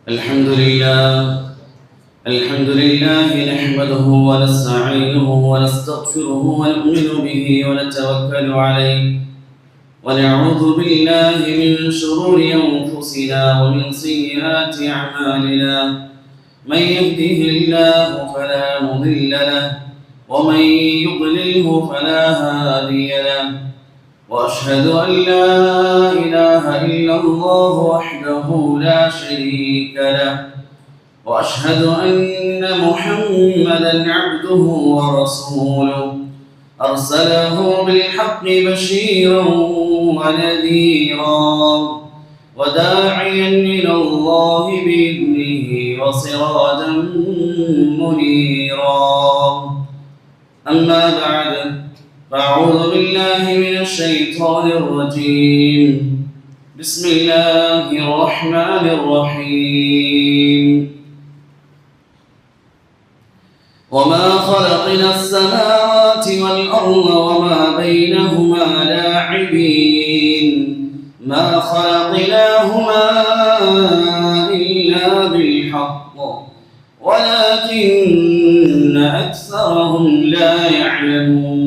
الحمد لله نحمده ونستعينه ونستغفره ونؤمن به ونتوكل عليه ونعوذ بالله من شرور أنفسنا ومن سيئات أعمالنا من يهده الله فلا مضل له ومن يضلله فلا هادي له وأشهد أن لا إله إلا الله وحده لا شريك له وأشهد أن محمدًا عبده ورسوله أرسله بالحق بشيرًا ونذيرًا وداعيًا إلى الله بإذنه وسراجًا منيرًا أما بعد فأعوذ بالله من الشيطان الرجيم بسم الله الرحمن الرحيم وما خلقنا السماوات والأرض وما بينهما لاعبين ما خلقناهما إلا بالحق ولكن أكثرهم لا يعلمون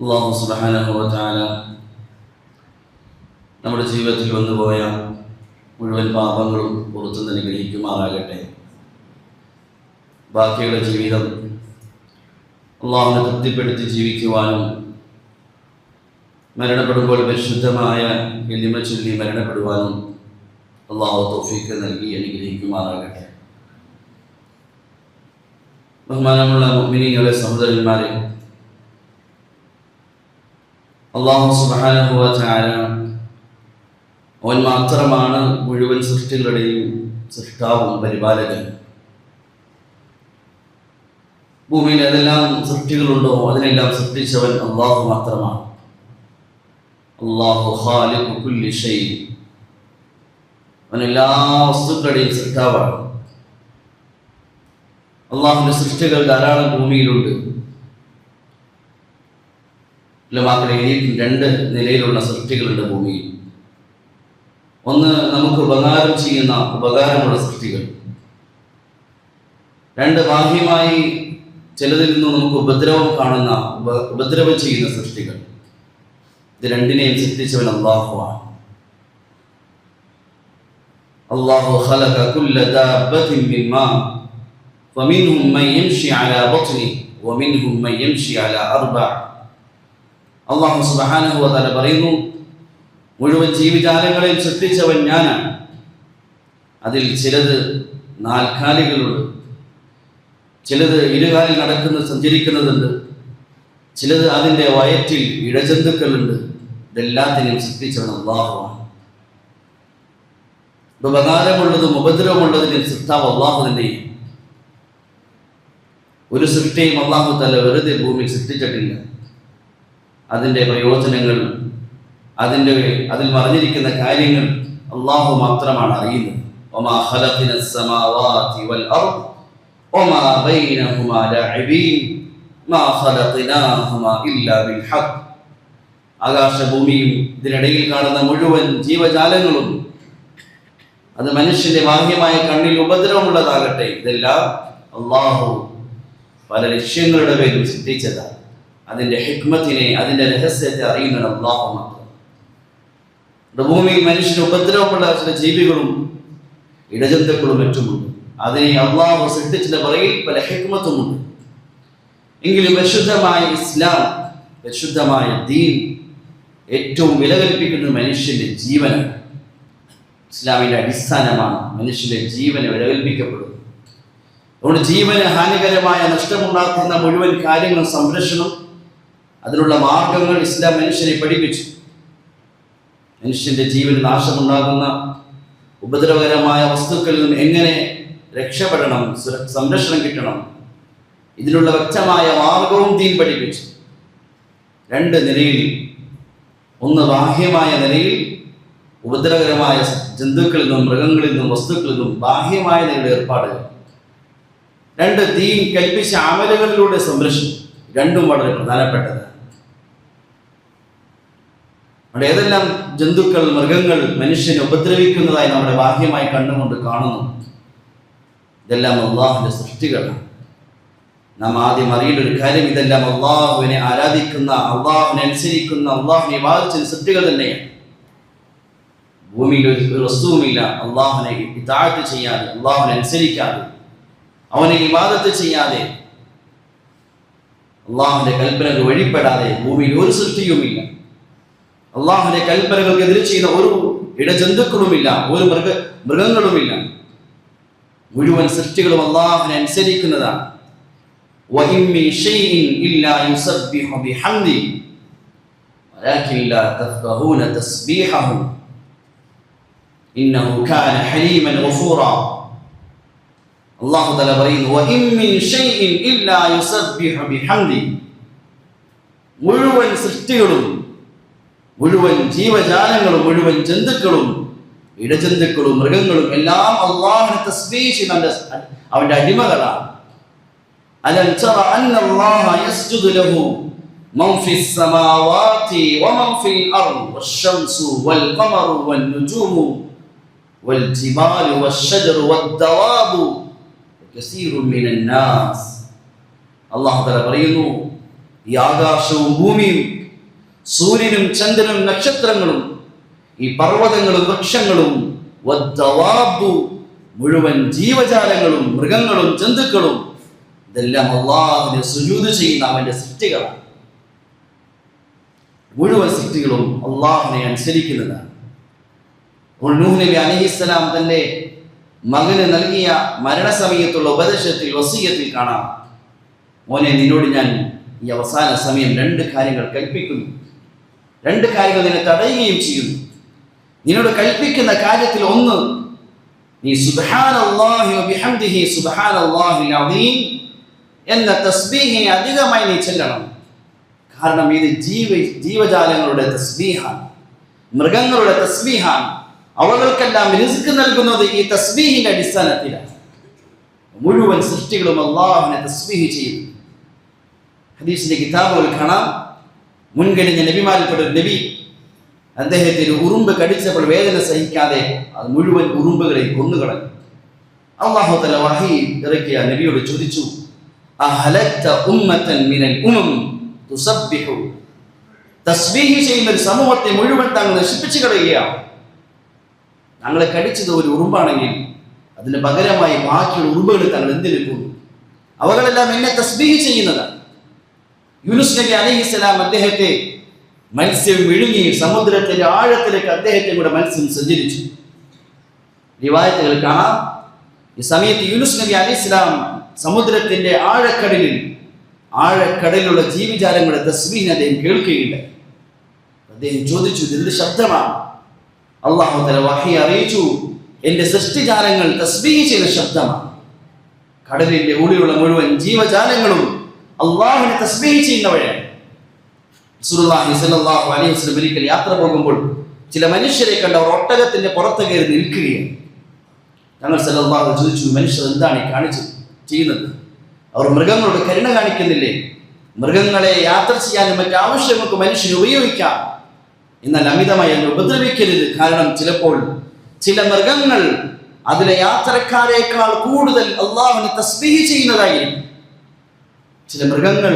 അല്ലാഹു സുബ്ഹാനഹു വ തആല നമ്മുടെ ജീവിതത്തിൽ വന്നുപോയ മുഴുവൻ പാപങ്ങളും പുറത്തു നിന്ന് ഗ്രഹിക്കുമാറാകട്ടെ. ബാക്കിയുള്ള ജീവിതം അല്ലാഹുവിനെ തൃപ്തിപ്പെടുത്തി ജീവിക്കുവാനും മരണപ്പെടുമ്പോൾ പരിശുദ്ധമായ കലിമ ചൊല്ലി മരണപ്പെടുവാനും അല്ലാഹു തൗഫീഖ് നൽകി അനുഗ്രഹിക്കുമാറാകട്ടെ. ബഹുമാനമുള്ള മുഅ്മിനീങ്ങളെ, സഹോദരന്മാരെ, അല്ലാഹു സുബ്ഹാനഹു വ തആല അവൻ മാത്രമാണ് മുഴുവൻ സൃഷ്ടികളുടെയും സൃഷ്ടാവും പരിപാലകനും. ഭൂമിയിൽ ഏതെല്ലാം സൃഷ്ടികളുണ്ടോ അതിനെല്ലാം സൃഷ്ടിച്ചവൻ അല്ലാഹു മാത്രമാണ്. അല്ലാഹു ഖാലിഖു കുല്ലി ഷൈ, അവൻ എല്ലാ വസ്തുക്കളുടെയും സൃഷ്ടാവാണ്. അല്ലാഹുവിന്റെ സൃഷ്ടികൾ ധാരാളം ഭൂമിയിലുണ്ട്. രണ്ട് നിലയിലുള്ള സൃഷ്ടികളുണ്ട് ഭൂമിയിൽ. ഒന്ന്, നമുക്ക് ഉപകാരം ചെയ്യുന്ന ഉപകാരമുള്ള സൃഷ്ടികൾ. രണ്ട്, ബാഹ്യമായി ചിലതിൽ നിന്ന് നമുക്ക് ഉപദ്രവം കാണുന്ന ഉപദ്രവം ചെയ്യുന്ന സൃഷ്ടികൾ. ഇത് രണ്ടിനെയും സൃഷ്ടിച്ചവൻ അല്ലാഹുവാണ്. അല്ലാഹു ഖലഖ കുല്ല ദാബത്തിൻ മിൻ മാ ഫമിൻഹും മൻ യംശി അലാ ബത്നിഹി വമിൻഹും മൻ യംശി അലാ അർബഅ. അല്ലാഹു സുബ്ഹാനഹു വ തആല പറയുന്നു, മുഴുവൻ ജീവിജാലങ്ങളെയും സൃഷ്ടിച്ചവൻ ഞാനാണ്. അതിൽ ചിലത് നാൽക്കാലികളുണ്ട്, ചിലത് ഇരുകാലിൽ സഞ്ചരിക്കുന്നതുണ്ട്, ചിലത് അതിൻ്റെ വയറ്റിൽ ഇഴജന്തുക്കളുണ്ട്. ഇതെല്ലാത്തിനെയും സൃഷ്ടിച്ചവൻ അല്ലാഹുവാണ്. ഉപകാരമുള്ളതും ഉപദ്രവമുള്ളതിനും സൃഷ്ടാവ് അല്ലാഹു തന്നെയും. ഒരു സൃഷ്ടിയും അല്ലാഹു തആല വെറുതെ ഭൂമിയിൽ സൃഷ്ടിച്ചിട്ടില്ല. അതിൻ്റെ പ്രയോജനങ്ങൾ, അതിൽ മറഞ്ഞിരിക്കുന്ന കാര്യങ്ങൾ അല്ലാഹു മാത്രമാണ് അറിയുന്നത്. വമാ ഖലഖ്നസ് സമാവാതി വൽ അർദ് വമാ ബൈനഹുമാ ലാഇബീൻ മാ ഖലഖ്നാഹുമാ ഇല്ലാ ബിൽ ഹഖ്. ആകാശഭൂമിയും ഇതിനിടയിൽ കാണുന്ന മുഴുവൻ ജീവജാലങ്ങളും, അത് മനുഷ്യന്റെ ബാഹ്യമായ കണ്ണിൽ ഉപദ്രവമുള്ളതാകട്ടെ, ഇതെല്ലാം അല്ലാഹു പല ലക്ഷ്യങ്ങളുടെ പേരിൽ സൃഷ്ടിച്ചതാണ്. അതിൻ്റെ ഹിക്മത്തിനെ, അതിൻ്റെ രഹസ്യത്തെ അറിയുന്നത് അല്ലാഹു മാത്രം. ഭൂമിയിൽ മനുഷ്യന് ഉപദ്രവമുള്ള ചില ജീവികളും ഇടജന്തുക്കളും മറ്റുമുണ്ട്. അതിനെ അല്ലാഹു സൃഷ്ടിച്ചതിന്റെ പുറകിൽ പല ഹിക്മത്തുമുണ്ട്. എങ്കിലും പരിശുദ്ധമായ ഇസ്ലാം, പരിശുദ്ധമായ ദീൻ ഏറ്റവും വില കൽപ്പിക്കുന്നത് മനുഷ്യന്റെ ജീവനാണ്. ഇസ്ലാമിന്റെ അടിസ്ഥാനമാണ് മനുഷ്യന്റെ ജീവനെ വില കൽപ്പിക്കപ്പെടുന്നത്. അതുകൊണ്ട് ജീവന് ഹാനികരമായ നഷ്ടമുണ്ടാക്കുന്ന മുഴുവൻ കാര്യങ്ങളും സംരക്ഷണം, അതിനുള്ള മാർഗങ്ങൾ ഇസ്ലാം മനുഷ്യനെ പഠിപ്പിച്ചു. മനുഷ്യന്റെ ജീവന് നാശമുണ്ടാകുന്ന ഉപദ്രവകരമായ വസ്തുക്കളിൽ നിന്നും എങ്ങനെ രക്ഷപ്പെടണം, സംരക്ഷണം കിട്ടണം, ഇതിനുള്ള വ്യക്തമായ മാർഗവും ദീൻ പഠിപ്പിച്ചു. രണ്ട് നിലയിൽ. ഒന്ന്, ബാഹ്യമായ നിലയിൽ ഉപദ്രവകരമായ ജന്തുക്കളിൽ നിന്നും മൃഗങ്ങളിൽ നിന്നും വസ്തുക്കളിൽ നിന്നും ബാഹ്യമായ നിലയുടെ ഏർപ്പാടുകൾ. രണ്ട്, ദീൻ കൽപ്പിച്ച അമലുകളിലൂടെ സംരക്ഷണം. രണ്ടും വളരെ പ്രധാനപ്പെട്ടതാണ്. അവിടെ ഏതെല്ലാം ജന്തുക്കൾ, മൃഗങ്ങൾ മനുഷ്യനെ ഉപദ്രവിക്കുന്നതായി നമ്മുടെ ബാഹ്യമായി കണ്ണുകൊണ്ട് കാണുന്നു, ഇതെല്ലാം അള്ളാഹുവിൻ്റെ സൃഷ്ടികളാണ്. നാം ആദ്യം അറിയേണ്ട ഒരു കാര്യം, ഇതെല്ലാം അള്ളാഹുവിനെ ആരാധിക്കുന്ന, അള്ളാഹുവിനെ അനുസരിക്കുന്ന, അള്ളാഹുവിനെ ബാധിച്ച സൃഷ്ടികൾ തന്നെയാണ്. ഭൂമിയിൽ ഒരു വസ്തുവുമില്ല അള്ളാഹുവിനെ ഇതാഅത്ത് ചെയ്യാതെ, അള്ളാഹുവിനെ അനുസരിക്കാതെ, അവനെ ഇബാദത്ത് ചെയ്യാതെ, അള്ളാഹുവിന്റെ കൽപ്പനകൾ വഴിപ്പെടാതെ ഭൂമിയിൽ ഒരു സൃഷ്ടിയുമില്ല. അള്ളാഹുവിന്റെ കൽപ്പനകൾക്ക് എതിരെ ചെയ്യുന്ന ഒരു ഇടജന്തുക്കളുമില്ല, ഒരു മൃഗങ്ങളുമില്ല. മുഴുവൻ സൃഷ്ടികളും അള്ളാഹുവിനെ അനുസരിക്കുന്നതാണ്. وَإِن مِّن شَيْءٍ إِلَّا يُسَبِّحُ بِحَمْدِهِ وَلَكِن لَّا تَفْقَهُونَ تَسْبِيحَهُ إِنَّهُ كَانَ حَلِيمًا غَفُورًا. അല്ലാഹു തആല പറയുന്നു, وَإِن مِّن شَيْءٍ إِلَّا يُسَبِّحُ بِحَمْدِهِ. മുഴുവൻ സൃഷ്ടികളും, മുഴുവൻ ജീവജാലങ്ങളും, മുഴുവൻ ജന്തുക്കളും, ഇടജന്തുക്കളും, മൃഗങ്ങളും എല്ലാം അല്ലാഹുവിനെ തസ്ബീഹ് ചെയ്യുന്ന അവന്റെ അടിമകളാണ്. ألم تر أن الله يسجد له من في السماوات ومن في الأرض والشمس والقمر والنجوم والجبال والشجر والدواب وكثير من الناس. അല്ലാഹു തആല പറയുന്നു, ഈ ആകാശവും ഭൂമിയും സൂര്യനും ചന്ദ്രനും നക്ഷത്രങ്ങളും ഈ പർവ്വതങ്ങളും വൃക്ഷങ്ങളും വദ്ദവാബു മുഴുവൻ ജീവജാലങ്ങളും മൃഗങ്ങളും ജന്തുക്കളും ഇതെല്ലാം അള്ളാഹുവിനെ സുജൂദ് ചെയ്യുന്ന അവന്റെ സൃഷ്ടികളാണ്. മുഴുവൻ സൃഷ്ടികളും അള്ളാഹുവിനെ അനുസരിക്കുന്നതാണ്. നൂഹ് നബി അലൈഹിസ്സലാം തന്റെ മകന് നൽകിയ മരണസമയത്തുള്ള ഉപദേശത്തിൽ, വസിയ്യത്തിൽ കാണാം, മോനെ, നിന്നോട് ഞാൻ ഈ അവസാന സമയം 2 കാര്യങ്ങൾ കൽപ്പിക്കുന്നു, 2 കാര്യങ്ങൾ നിന്നെ തടയുകയും ചെയ്യുന്നു. നിന്നോട് കൽപ്പിക്കുന്ന കാര്യത്തിൽ ഒന്ന്, നീ സുബ്ഹാനല്ലാഹി വബിഹംദിഹി സുബ്ഹാനല്ലാഹിൽ അദീം എന്ന തസ്ബീഹിനെ അധികമായി നീ ചൊല്ലണം. കാരണം ഇത് ജീവജാലങ്ങളുടെ തസ്ബീഹാണ്, മൃഗങ്ങളുടെ തസ്ബീഹാണ്. അവകൾക്കെല്ലാം റിസ്ക് നൽകുന്നത് ഈ തസ്ബീഹിന്റെ അടിസ്ഥാനത്തിലാണ്. മുഴുവൻ സൃഷ്ടികളും അല്ലാഹുവിനെ തസ്ബീഹ് ചെയ്യും. ഹദീസിന്റെ കിതാബുകൾ കാണാം, മുൻകഴിഞ്ഞ നബിമാരിൽപ്പെട്ട ഒരു നബി, അദ്ദേഹത്തിന് ഉറുമ്പ് കടിച്ചപ്പോൾ വേദന സഹിക്കാതെ അത് മുഴുവൻ ഉറുമ്പുകളെ കൊന്നുകളഞ്ഞു. അല്ലാഹു തആല വഹി ഇറക്കിയ നബിയോട് ചോദിച്ചു, അഹലക്ത ഉമ്മതൻ മിനൽ ഉമം തുസബ്ബിഹു. തസ്ബീഹ് ചെയ്യുന്ന ഒരു സമൂഹത്തെ മുഴുവൻ താങ്കൾ നശിപ്പിച്ചു കളയുകയാണ്. ഞങ്ങളെ കടിച്ചത് ഒരു ഉറുമ്പാണെങ്കിൽ അതിന് പകരമായി ബാക്കിയുള്ള ഉറുമ്പുകൾ താങ്കൾ എന്തിനെടുക്കുന്നു? അവകളെല്ലാം എന്നെ തസ്ബീഹ് ചെയ്യുന്നതാണ്. യൂനുസ് നബി അലൈഹിസ്സലാം അദ്ദേഹത്തെ മത്സ്യം വിഴുങ്ങി സമുദ്രത്തിന്റെ ആഴത്തിലേക്ക് അദ്ദേഹത്തെ കൂടെ മത്സ്യം സഞ്ചരിച്ചു. റിവായത്തുകൾ കാണാം, ഈ സമയത്ത് യൂനുസ് നബി അലൈഹിസ്സലാം സമുദ്രത്തിന്റെ ആഴക്കടലിലുള്ള ജീവിജാലങ്ങളുടെ തസ്ബീഹിനെ അദ്ദേഹം കേൾക്കുകയുണ്ട്. അദ്ദേഹം ചോദിച്ചു, ഇതിന്റെ ശബ്ദമാണ്. അല്ലാഹു തആല വഹി അറിയിച്ചു, എന്റെ സൃഷ്ടിജാലങ്ങൾ തസ്ബീഹ് ചെയ്യുന്ന ശബ്ദമാണ്. കടലിന്റെ ഉള്ളിലുള്ള മുഴുവൻ ജീവജാലങ്ങളും അല്ലാഹുവിനെ തസ്ബീഹ് ചെയ്യുന്നവരാണ്. റസൂലുള്ളാഹി സ്വല്ലല്ലാഹു അലൈഹി വസല്ലം ഒരിക്കൽ യാത്ര പോകുമ്പോൾ ചില മനുഷ്യരെ കണ്ട് അവർ ഒട്ടകത്തിന്റെ പുറത്ത് കയറി നിൽക്കുകയാണ്. ഞങ്ങൾ സല്ലല്ലാഹു അലൈഹി വസല്ലം ചോദിച്ചു, മനുഷ്യർ എന്താണ് ഈ ചെയ്യുന്നത്? അവർ മൃഗങ്ങളോട് കരുണ കാണിക്കുന്നില്ലേ? മൃഗങ്ങളെ യാത്ര ചെയ്യാനും മറ്റു ആവശ്യങ്ങൾക്ക് മനുഷ്യന് ഉപയോഗിക്കാം, എന്നാൽ അമിതമായി അതിനെ ഉപദ്രവിക്കരുത്. കാരണം ചിലപ്പോൾ ചില മൃഗങ്ങൾ അതിലെ യാത്രക്കാരേക്കാൾ കൂടുതൽ അല്ലാഹുവിനെ തസ്ബീഹ് ചെയ്യുന്നതായിരിക്കും. ചില മൃഗങ്ങൾ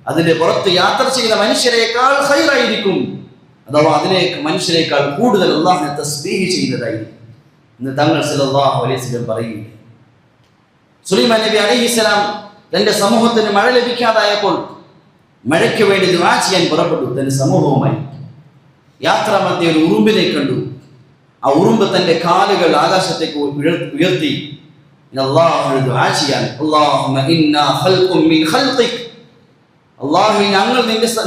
അതിന്റെ പുറത്ത് യാത്ര ചെയ്യുന്ന മനുഷ്യരെക്കാൾ ഖൈറായിരിക്കും, അഥവാ അതിനെ മനുഷ്യരെക്കാൾ കൂടുതൽ അല്ലാഹുവിനെ തസ്ബീഹ് ചെയ്യുന്നതായിരിക്കും എന്ന് തങ്ങൾ സല്ലല്ലാഹു അലൈഹി വസല്ലം പറയുന്നു. സുലൈമാൻ നബി അലൈഹിസ്സലാം തന്റെ സമൂഹത്തിന് മഴ ലഭിക്കാതായപ്പോൾ മഴയ്ക്ക് വേണ്ടി ദുആ ചെയ്യാൻ പുറപ്പെട്ടു. തന്റെ സമൂഹവുമായി യാത്രാമധ്യേ ഒരു ഉറുമ്പിനെ കണ്ടു. ആ ഉറുമ്പ് തന്റെ കാലുകൾ ആകാശത്തേക്ക് ഉയർത്തി അല്ലാഹുവിനോട് ദുആ ചെയ്യാൻ, അല്ലാഹുമ്മ ഇന്നാ ഖൽഖും മിൻ ഖൽഖിക്, അല്ലാഹുവേ, ഞങ്ങൾ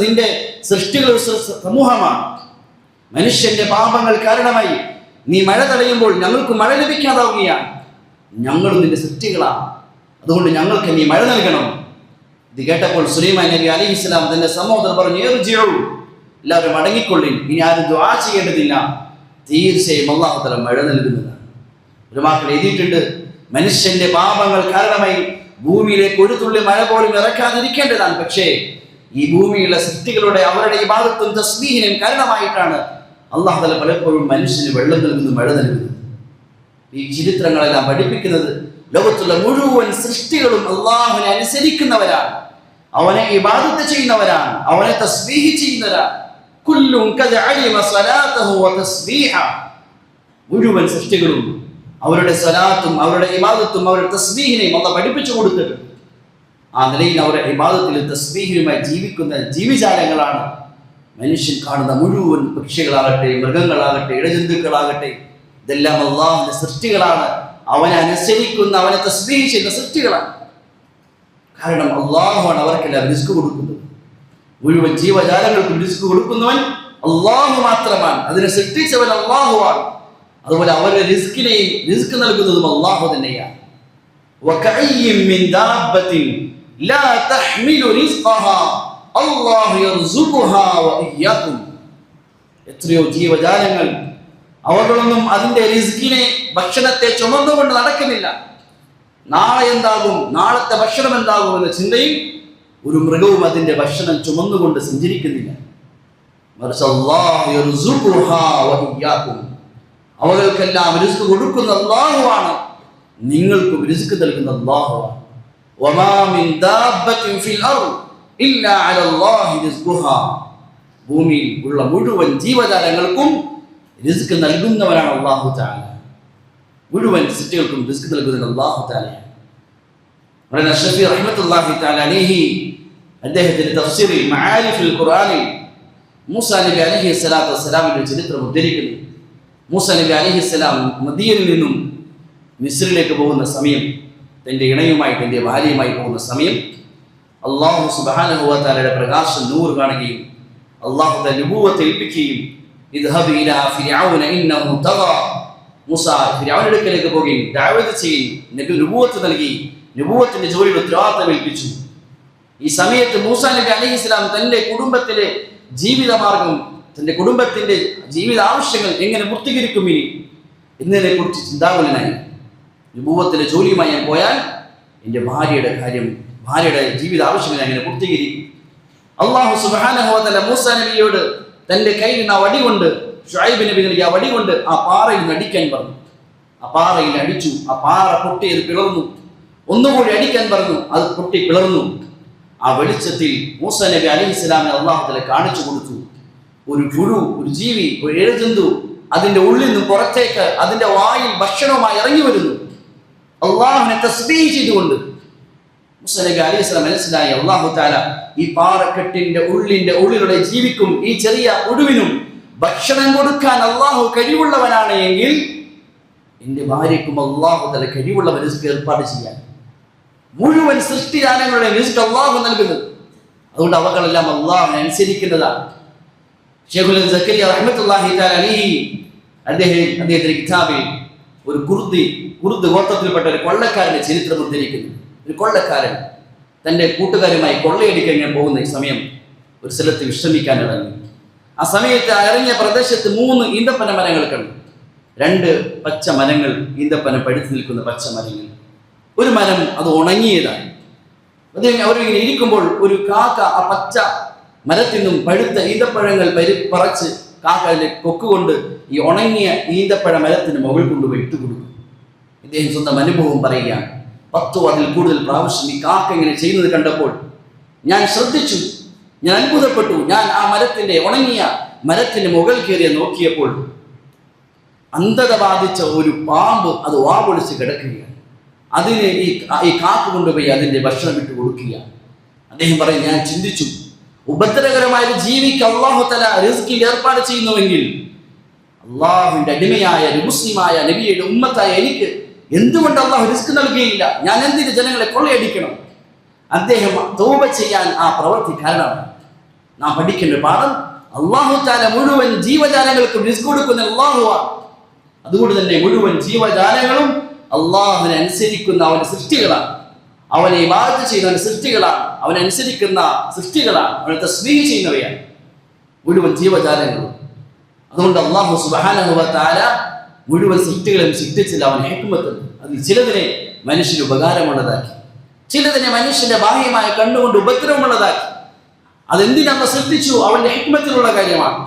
നിന്റെ സൃഷ്ടികളുടെ സമൂഹമാണ്. മനുഷ്യന്റെ പാപങ്ങൾ കാരണമായി നീ മഴ തടയുമ്പോൾ ഞങ്ങൾക്ക് മഴ ലഭിക്കാതാവുകയാണ്. ഞങ്ങളും നിന്റെ സൃഷ്ടികളാണ്, അതുകൊണ്ട് ഞങ്ങൾക്ക് നീ മഴ നൽകണം. ഇത് കേട്ടപ്പോൾ സുലൈമാൻ നബി അലൈഹിസ്സലാം തന്റെ സമൂഹത്തിൽ പറഞ്ഞു, ഇർജിഉ, എല്ലാവരും മടങ്ങിക്കൊള്ളിൻ, ഇനി ആരും ദുആ ചെയ്യേണ്ടതില്ല, തീർച്ചയായും അല്ലാഹു തആല മഴ നൽകുന്നതാണ്. ഉലമാക്കൾ എഴുതിയിട്ടുണ്ട്, മനുഷ്യന്റെ പാപങ്ങൾ കാരണമായി ഭൂമിയിലേക്ക് ഒരു തുള്ളി മഴ പോലും ഇറക്കാതിരിക്കേണ്ടതാണ്. പക്ഷേ ഈ ഭൂമിയിലുള്ള സൃഷ്ടികളുടെ അവരുടെ ഇബാദത്തും തസ്ബീഹിനും കാരണമായിട്ടാണ് അല്ലാഹു തആല പലപ്പോഴും മനുഷ്യന് വെള്ളം നൽകുന്നു, മഴ നൽകുന്നു. ഈ ചരിത്രങ്ങളെല്ലാം പഠിപ്പിക്കുന്നത് ലോകത്തുള്ള മുഴുവൻ സൃഷ്ടികളും അല്ലാഹുവിനെ അനുസരിക്കുന്നവരാണ്, അവനെ ഇബാദത്ത് ചെയ്യുന്നവരാണ്, അവനെ തസ്ബീഹ് ചെയ്യുന്നവരാണ്. കുല്ലുൻ ഖദ അലിമ സ്വലാതഹു വ തസ്ബീഹ. മുഴുവൻ സൃഷ്ടികളും അവരുടെ സ്വലാത്തും അവരുടെ ഇബാദത്തും അവരുടെ തസ്ബീഹിനെയും അല്ലാഹു പഠിപ്പിച്ചു കൊടുത്തിട്ടുണ്ട്. ആ നിലയിൽ അവരുടെ ഇബാദത്തിലും തസ്ബീഹിലുമായി ജീവിക്കുന്ന ജീവിജാലങ്ങളാണ് മനുഷ്യൻ കാണുന്ന മുഴുവൻ പക്ഷികളാകട്ടെ, മൃഗങ്ങളാകട്ടെ, ഇഴജന്തുക്കളാകട്ടെ, ഇതെല്ലാം അല്ലാഹുവിന്റെ സൃഷ്ടികളാണ്. അവനെ അനുസരിക്കുന്ന, അവനെ തസ്ബീഹ് ചെയ്യുന്ന സൃഷ്ടികളാണ്. കാരണം അല്ലാഹുവാണ് അവർക്കെല്ലാം റിസ്ക് കൊടുക്കുന്നത്. മുഴുവൻ ജീവജാലങ്ങൾക്കും റിസ്ക് കൊടുക്കുന്നവൻ അല്ലാഹു മാത്രമാണ്. അതിനെ സൃഷ്ടിച്ചവൻ അല്ലാഹുവാണ്. അതുപോലെ അവരുടെ റിസ്ക് നൽകുന്നതും അല്ലാഹു തന്നെയാണ്. വകഅയ്യിൻ മിൻ ദാബത്തിൻ ലാ തഹ്മിലു റിസ്ഖഹാ അല്ലാഹു യർസുഖുഹാ വഇയ്യാകും. എത്രയോ ജീവജാലങ്ങൾ അവകളൊന്നും അതിന്റെ റിസ്കിനെ, ഭക്ഷണത്തെ ചുമന്നുകൊണ്ട് നടക്കുന്നില്ല. നാളെ എന്താകും, നാളത്തെ ഭക്ഷണം എന്താകും എന്ന ചിന്തയിൽ ഒരു മൃഗവും അതിന്റെ ഭക്ഷണം ചുമന്നുകൊണ്ട് സഞ്ചരിക്കുന്നില്ല. മറിച്ച് അല്ലാഹു യർസുഖുഹാ വഇയ്യാകും. അവകൾക്കെല്ലാം റിസ്ക് കൊടുക്കുന്ന അല്ലാഹുവാണ്, നിങ്ങൾക്കും റിസ്ക് നൽകുന്ന അല്ലാഹുവാണ്. വമാ മിൻ ദാബത്തിൻ ഫിൽ അർദ് ഇല്ലാ അലല്ലാഹി റിസ്ഖുഹാ. ഭൂമിയിൽ ഉള്ള മുഴുവൻ ജീവജാലങ്ങൾക്കും റിസ്ക് നൽകുന്നവനാണ് അല്ലാഹു തആല. മുഴുവൻ സൃഷ്ടികൾക്കും റിസ്ക് നൽകുന്നത് അല്ലാഹു തആലയാണ്. മൗലാന അഷ്റഫി റഹ്മത്തുള്ളാഹി തആല അലൈഹി അദ്ദേഹത്തിന്റെ തഫ്സീറിൽ മആരിഫുൽ ഖുർആനിൽ മൂസാ നബി അലൈഹി സ്വലാത്തു വസ്സലാമിന്റെ ചരിത്രം ഉദ്ധരിക്കുന്നു. മൂസാ നബി അലൈഹി സ്വലാം മദീനയിൽ നിന്നും മിസ്രിലേക്ക് പോകുന്ന സമയം, തന്റെ ഇണയുമായി തന്റെ ഭാര്യയുമായി പോകുന്ന സമയം, അല്ലാഹു സുബ്ഹാനഹു വ തആലയുടെ പ്രകാശം നൂർ കാണുകയും അല്ലാഹു തആല നബുവത്ത് ഏൽപ്പിക്കുകയും ഇദ്ഹബ് ഇലാ ഫിർഔന ഇന്നഹു തഗാ. മൂസ ഫിർഔന്റെ അടുക്കലേക്ക് പോകുകയും ദഅവത്ത് ചെയ്യും, നബി നബുവത്ത് നൽകി, നബുവത്തിന്റെ ജോലിയുടെ ഉത്തരവാദിത്തം ഏൽപ്പിച്ചു. ഈ സമയത്ത് മൂസാ നബി അലൈഹിസ്സലാം തന്റെ കുടുംബത്തിലെ ജീവിതമാർഗം, തന്റെ കുടുംബത്തിന്റെ ജീവിത ആവശ്യങ്ങൾ എങ്ങനെ പൂർത്തീകരിക്കും ഇനി എന്നതിനെ കുറിച്ച് ചിന്താകുലനായി. നബുവത്തിലെ ജോലിയുമായി ഞാൻ പോയാൽ എൻ്റെ ഭാര്യയുടെ കാര്യം, ഭാര്യയുടെ ജീവിത ആവശ്യങ്ങൾ എങ്ങനെ പൂർത്തീകരിക്കും? അല്ലാഹു സുബ്ഹാനഹു വ തആല മൂസാ നബിയോട് തന്റെ കയ്യിൽ നിന്ന് ആ വടി കൊണ്ട്, ശുഐബ് നബി നൽകിയ ആ വടി കൊണ്ട് ആ പാറയിൽ അടിക്കാൻ പറഞ്ഞു. ആ പാറയിൽ അടിച്ചു, ആ പാറ പൊട്ടി അത് പിളർന്നു. ഒന്നുകൂടി അടിക്കാൻ പറഞ്ഞു, അത് പൊട്ടി പിളർന്നു. ആ വെളിച്ചത്തിൽ മൂസാ നബി അലൈഹിസ്സലാമിനെ അല്ലാഹു തആല കാണിച്ചു കൊടുത്തു. ഒരു പുഴു, ഒരു ജീവി, ഒരു ഇഴജന്തു അതിന്റെ ഉള്ളിൽ നിന്ന് പുറത്തേക്ക് അതിന്റെ വായിൽ ഭക്ഷണവുമായി ഇറങ്ങി വരുന്നു. അല്ലാഹുവിനെ തസ്ബീഹ് ചെയ്തുകൊണ്ട് മൂസാ നബി അലൈഹിസ്സലാം മനസ്സിലായി, അല്ലാഹു തആല ഈ പാറക്കെട്ടിന്റെ ഉള്ളിലൂടെ ജീവിക്കും ഈ ചെറിയ പുഴുവിനും ഭക്ഷണം കൊടുക്കാൻ അല്ലാഹു കഴിവുള്ളവനാണ് എങ്കിൽ എൻ്റെ ഭാര്യയ്ക്കും അല്ലാഹു തആല കഴിവുള്ള റിസ്ക് ഏർപ്പാട് ചെയ്യാൻ. മുഴുവൻ സൃഷ്ടിജാലങ്ങളുടെ റിസ്ക് അല്ലാഹു നൽകുന്നത്. അതുകൊണ്ട് അവകളെല്ലാം അല്ലാഹുവിനെ അനുസരിക്കുന്നതാണ്. ശൈഖുൽ സക്കരിയ റഹ്മത്തുള്ളാഹി തആല അലൈഹി അദ്ദേഹത്തിന്റെ കിതാബിൽ ഒരു കുർദ് ഗോത്രത്തിൽപ്പെട്ട ഒരു കൊള്ളക്കാരന്റെ ചരിത്രം ഉദ്ധരിക്കുന്നു. ഒരു കൊള്ളക്കാരൻ തന്റെ കൂട്ടുകാരുമായി കൊള്ളയടിക്കാൻ ഞാൻ പോകുന്ന ഈ സമയം ഒരു സ്ഥലത്ത് വിശ്രമിക്കാൻ ഇറങ്ങി. ആ സമയത്ത് ഇറങ്ങിയ പ്രദേശത്ത് 3 ഈന്തപ്പന മരങ്ങൾ കണ്ടു. 2 പച്ച മരങ്ങൾ, ഈന്തപ്പന പഴുത്തു നിൽക്കുന്ന പച്ച മരങ്ങൾ. ഒരു മരം അത് ഉണങ്ങിയതാണ്. അവരിങ്ങനെ ഇരിക്കുമ്പോൾ ഒരു കാക്ക ആ പച്ച മരത്തിൽ നിന്നും പഴുത്ത ഈന്തപ്പഴങ്ങൾ പറിച്ച് കാക്ക അതിന്റെ കൊക്കുകൊണ്ട് ഈ ഉണങ്ങിയ ഈന്തപ്പഴ മരത്തിന് മുകളിൽ കൊണ്ടുപോയി ഇട്ടുകൊടുക്കും. ഇദ്ദേഹം സ്വന്തം അനുഭവം പറയുകയാണ്. 10 അതിൽ കൂടുതൽ പ്രാവശ്യം ഈ കാക്ക ഇങ്ങനെ ചെയ്യുന്നത് കണ്ടപ്പോൾ ഞാൻ ശ്രദ്ധിച്ചു, ഞാൻ അത്ഭുതപ്പെട്ടു. ഞാൻ ആ ഉണങ്ങിയ മരത്തിന്റെ മുകളിൽ കയറി നോക്കിയപ്പോൾ അന്ധത ബാധിച്ച ഒരു പാമ്പ് അത് വാപൊളിച്ച് കിടക്കുകയാണ്. അതിന് ഈ കാക്ക കൊണ്ടുപോയി അതിന്റെ ഭക്ഷണം ഇട്ട് കൊടുക്കുകയാണ്. അദ്ദേഹം പറയും, ഞാൻ ചിന്തിച്ചു, ഉപദ്രവകരമായ ഒരു ജീവിക്ക് അല്ലാഹു തആല റിസ്കിൽ ഏർപ്പാട് ചെയ്യുന്നുവെങ്കിൽ അല്ലാഹുവിന്റെ അടിമയായ ഒരു മുസ്ലിമായ നബിയുടെ ഉമ്മത്തായ എനിക്ക് എന്തുകൊണ്ട് അല്ലാഹു റിസ്ക് നൽകുകയില്ല? ഞാൻ എന്തിന് ജനങ്ങളെ കൊള്ളയടിക്കണം? അദ്ദേഹം തൗബ ചെയ്യാൻ ആ പ്രവൃത്തി കാരണമാണ്. നാം പഠിക്കേണ്ട പാഠം, അല്ലാഹു തആല മുഴുവൻ ജീവജാലങ്ങൾക്കും റിസ്ക് കൊടുക്കുന്ന അല്ലാഹുവാണ്. അതുകൊണ്ട് തന്നെ മുഴുവൻ ജീവജാലങ്ങളും അല്ലാഹുവിനെ അനുസരിക്കുന്ന അവന്റെ സൃഷ്ടികളാണ്, അവനെ ഇബാദത്ത് ചെയ്യുന്ന സൃഷ്ടികളാണ്, അവനെ അനുസരിക്കുന്ന സൃഷ്ടികളാണ്, അവനെ തസ്ബീഹ് ചെയ്യുന്നവയാണ് മുഴുവൻ ജീവജാലങ്ങളും. അതുകൊണ്ട് അല്ലാഹു സുബ്ഹാനഹു വ തആല മുഴുവൻ സൃഷ്ടികളെയും സൃഷ്ടിച്ചില്ല അവൻ ഹിക്മത്ത്. അതിൽ ചിലതിനെ മനുഷ്യന് ഉപകാരമുള്ളതാക്കി, ചിലതിനെ മനുഷ്യന്റെ ബാഹ്യമായ കണ്ണുകൊണ്ട് ഉപദ്രവമുള്ളതാക്കി. അതെന്തിനാ സൃഷ്ടിച്ചു? അവന്റെ ഹിക്മത്തിലുള്ള കാര്യമാണ്.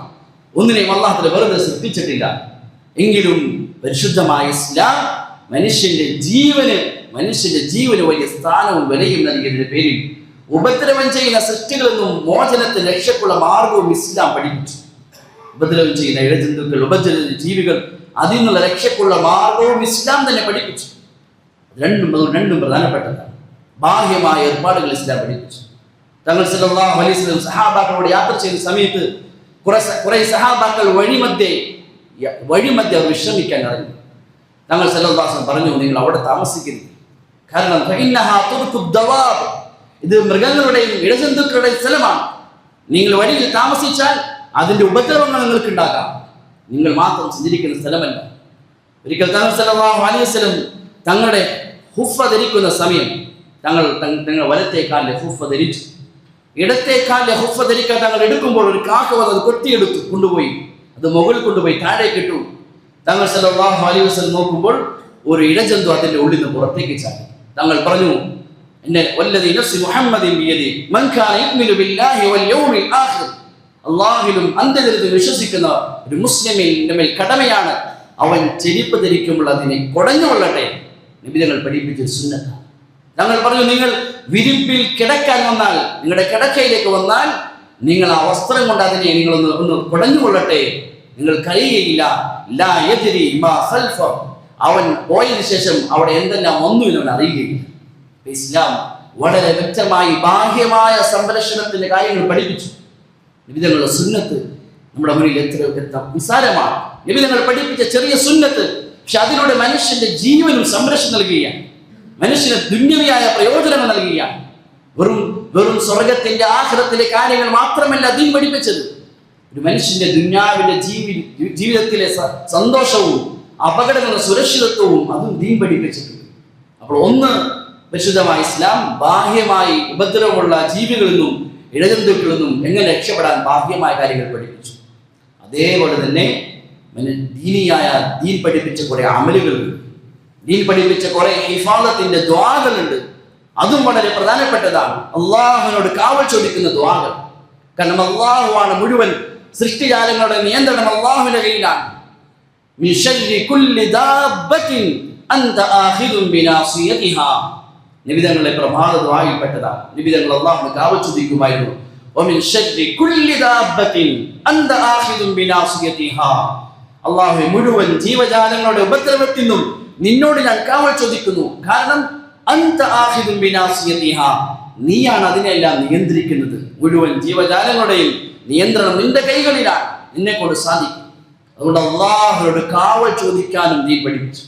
ഒന്നിനെയും അല്ലാഹു വെറുതെ സൃഷ്ടിച്ചിട്ടില്ല. എങ്കിലും പരിശുദ്ധമായ ഇസ്ലാം മനുഷ്യന്റെ ജീവന് വലിയ സ്ഥാനവും വിലയും നൽകിയതിന്റെ പേരിൽ ഉപദ്രവം ചെയ്യുന്ന സൃഷ്ടികളിൽ നിന്നും മോചനത്തിന് രക്ഷക്കുള്ള മാർഗവും ഇസ്ലാം പഠിപ്പിച്ചു. ഉപദ്രവം ചെയ്യുന്ന ഇഴജന്തുക്കൾ, ഉപദ്രവ ജീവികൾ, അതിൽ നിന്നുള്ള രക്ഷക്കുള്ള മാർഗവും ഇസ്ലാം തന്നെ പഠിപ്പിച്ചു. രണ്ടും പ്രധാനപ്പെട്ടതാണ്. ബാഹ്യമായ ഏർപ്പാടുകൾ ഇസ്ലാം പഠിപ്പിച്ചു. തങ്ങൾ സല്ലല്ലാഹു അലൈഹി വസല്ലം സഹാബാക്കളോട് യാത്ര ചെയ്യുന്ന സമയത്ത് കുറെ സഹാബാക്കൾ വഴിമധ്യേ അവർ വിശ്രമിക്കാൻ ഇറങ്ങി. തങ്ങൾ സല്ലല്ലാഹു അലൈഹി വസല്ലം പറഞ്ഞു, നിങ്ങൾ അവിടെ താമസിക്കരുത്. കാരണം ഇത് മൃഗങ്ങളുടെയും ഇഴജന്തുക്കളുടെയും സ്ഥലമാണ്. നിങ്ങൾ വഴിയിൽ താമസിച്ചാൽ അതിന്റെ ഉപദ്രവങ്ങൾ നിങ്ങൾക്ക് ഉണ്ടാകാം. നിങ്ങൾ മാത്രം സഞ്ചരിക്കുന്ന സ്ഥലമല്ല. ഒരിക്കൽ തങ്ങൾ സല്ലല്ലാഹു അലൈഹി വസല്ലം തങ്ങളുടെ ഹുഫ ധരിക്കുന്ന സമയം തങ്ങൾ വലത്തെ കാലിലെ ഹുഫ ധരിച്ചു. ഇടത്തെ കാലിലെ ഹുഫ ധരിക്കാൻ തങ്ങൾ എടുക്കുമ്പോൾ ഒരു കാക്ക വന്ന് അത് കൊത്തിയെടുത്തു കൊണ്ടുപോയി. അത് മുകളിൽ കൊണ്ടുപോയി താഴേക്ക് ഇട്ടു. തങ്ങൾ സല്ലല്ലാഹു അലൈഹി വസല്ലം നോക്കുമ്പോൾ ഒരു ഇഴജന്തു അതിന്റെ ഉള്ളിൽ നിന്ന് പുറത്തേക്ക് ചാടി. തങ്ങൾ പറഞ്ഞു, വല്ലദീ നഫ്സി മുഹമ്മദിൻ ബിയദി മൻ കാന യുഅ്മിനു ബില്ലാഹി വൽ യൗമിൽ ആഖിർ, അല്ലാഹുവിലും അന്ത്യദിനത്തിൽ വിശ്വസിക്കുന്ന ഒരു മുസ്ലിമിന്റെ മേൽ കടമയാണ് അവൻ ചെരുപ്പ് ധരിക്കുമ്പോൾ അതിനെ കുടഞ്ഞുകൊള്ളട്ടെ. നബി തങ്ങൾ പഠിപ്പിച്ച സുന്നത്താണ്. തങ്ങൾ പറഞ്ഞു, നിങ്ങൾ വിരിപ്പിൽ കിടക്കാൻ വന്നാൽ, നിങ്ങളുടെ കിടക്കയിലേക്ക് വന്നാൽ നിങ്ങൾ ആ വസ്ത്രം കൊണ്ട് അതിനെ ഒന്ന് കുടഞ്ഞുകൊള്ളട്ടെ. നിങ്ങൾ കഴിയുകയില്ല. ലാ യദ്രി മാ ഖൽഫ, അവൻ പോയതിനു ശേഷം അവിടെ എന്തെല്ലാം വന്നു എന്ന് അവൻ അറിയുകയില്ല. ഇസ്ലാം വളരെ വ്യക്തമായി ബാഹ്യമായ സംരക്ഷണത്തിന്റെ കാര്യങ്ങൾ പഠിപ്പിച്ചു. നിബിധങ്ങളുടെ സുന്നത്ത് നമ്മുടെ മുന്നിൽ എത്ര നിസാരമാണ്. നിബിധങ്ങൾ പഠിപ്പിച്ച ചെറിയ സുന്നത്ത്, പക്ഷെ അതിലൂടെ മനുഷ്യന്റെ ജീവനും സംരക്ഷണം നൽകുകയാണ്. മനുഷ്യന് ദുന്യവിയായ പ്രയോജനങ്ങൾ നൽകുകയാണ്. വെറും സ്വർഗത്തിന്റെ ആഖിറത്തിലെ കാര്യങ്ങൾ മാത്രമല്ല ദീൻ പഠിപ്പിച്ചത്. ഒരു മനുഷ്യന്റെ ദുന്യാവിന്റെ ജീവിതത്തിലെ സന്തോഷവും അപകടങ്ങളുടെ സുരക്ഷിതത്വവും അതും ദീൻ പഠിപ്പിച്ചിട്ടുണ്ട്. അപ്പോൾ ഒന്ന്, പരിശുദ്ധമായ ഇസ്ലാം ബാഹ്യമായി ഉപദ്രവമുള്ള ജീവികളിൽ നിന്നും ഇഴജന്തുക്കളിൽ നിന്നും എങ്ങനെ രക്ഷപ്പെടാൻ ബാഹ്യമായ കാര്യങ്ങൾ പഠിപ്പിച്ചു. അതേപോലെ തന്നെ ദീൻ പഠിപ്പിച്ച കുറെ അമലുകളുണ്ട്. ദീൻ പഠിപ്പിച്ച കുറെ ഹിഫാദത്തിന്റെ ദുആകളുണ്ട്. അതും വളരെ പ്രധാനപ്പെട്ടതാണ്. അള്ളാഹുവിനോട് കാവൽ ചോദിക്കുന്ന ദുആകൾ. കാരണം അള്ളാഹുവാണ് മുഴുവൻ സൃഷ്ടിജാലങ്ങളുടെ നിയന്ത്രണം അള്ളാഹുവിന്റെ കയ്യിലാണ്. മിൻ ശർരി കുല്ലി ദാബത്തിൻ അൻത ആഖിദുൻ ബിനാസിയതിഹാ, നിബിധങ്ങളുടെ പ്രഭാത ദുആയിൽപ്പെട്ടതാണ്. നിബിധങ്ങൾ അള്ളാഹുവിനെ കാവൽ ചോദിക്കുമായിരുന്നു. വമിൻ ശർരി കുല്ലി ദാബത്തിൻ അൻത ആഖിദുൻ ബിനാസിയതിഹാ, അള്ളാഹുവേ മുഴുവൻ ജീവജാലങ്ങളുടെ ഉപദ്രവത്തിൽ നിന്നും നിന്നോട് ഞാൻ കാവൽ ചോദിക്കുന്നു. കാരണം അൻത ആഖിദുൻ ബിനാസിയതിഹാ, നീയാണ് അതിനെല്ലാം നിയന്ത്രിക്കുന്നത്. മുഴുവൻ ജീവജാലങ്ങളുടെയും നിയന്ത്രണം നിന്റെ കൈകളിലാണ്, നിന്നെ കൊണ്ട് സാധിക്കും. അതുകൊണ്ട് അള്ളാഹുവോട് കാവൽ ചോദിക്കാനും നീ പഠിപ്പിച്ചു.